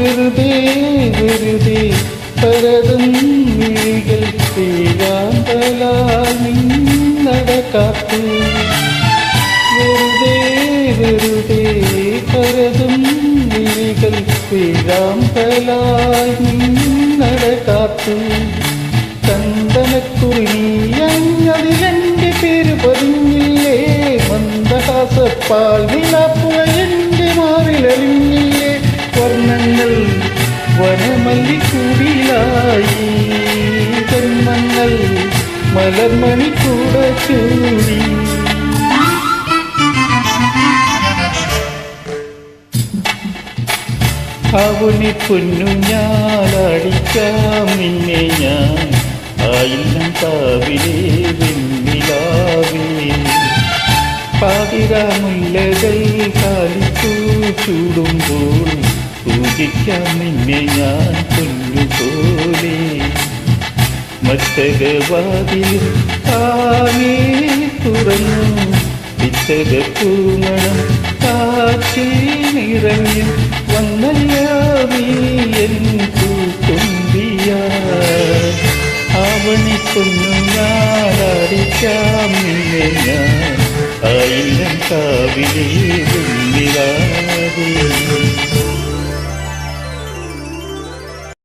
വെറുതെ വെറുതെ പരതും വിഴികൾ തീരാന്തലാൽ നിന്നടക്കാത്തു വെറുതെ വെറുതെ പരതും വിഴികൾ തീരാന്തലാൽ നിന്നടക്കാത്തു ചന്ദനക്കുറിഞ്ഞതിലെന്റെ പേര് പതിഞ്ഞില്ലേ മന്ദഹാസപ്പാൽ നിലാപ്പുഴ എന്റെ മാറിലറിഞ്ഞില്ലേ വർണ്ണങ്ങൾ വനമല്ലിക്കൂടിലായി ജന്മങ്ങൾ മലർമണിക്കൂട ചൂടി അവനെ പൊന്നു ഞാനടിക്കാം നിന്നെ ഞാൻ ആയില്ലം കാവിലെ വെണ്ണിലാവേ പാതിരാമുല്ലകൾ കാലിപ്പൂ ചൂടുമ്പോൾ പൂജിക്കാം നിന്നെ ഞാൻ പൊന്നുപോലെ മത്തകവാതിൽ താനേ തുറന്നു വിത്തക പൂമണം കാറ്റിൽ നിറഞ്ഞു വന്നല്ലോ നീ എൻ പൂത്തുമ്പിയ അവനെ കൊന്നു ഞാനടിക്കാം നിന്നെ ഞാൻ ആയില്ലം കാവിലെ വെണ്ണിലാവേ